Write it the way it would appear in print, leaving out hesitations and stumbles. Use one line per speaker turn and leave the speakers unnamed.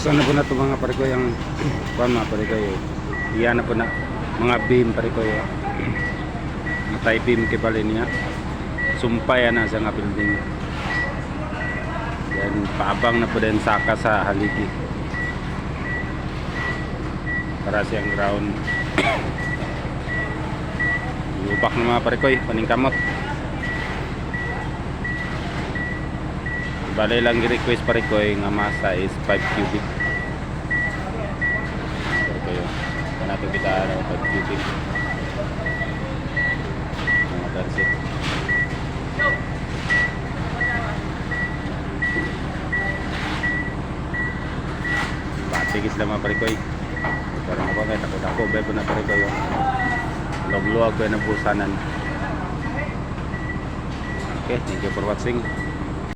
Buksan na po na ito mga pare ko yung kuhan mga pare ko yung iyan na po na mga beam pare ko yung matay beam kipalin niya sumpay na sa nga building yan paabang na po din saka sa haligi para siyang ground lubak na mga pare ko paning kamot balay lang i-request pare ko nga masa is 5 cubic pare ko yun natin kita 5 cubic mga tansit batigis lang mga pare ko parang ako kahit ako bay po na pare ko yun log-luwag ko yung nabusanan. Okay, thank you for watching.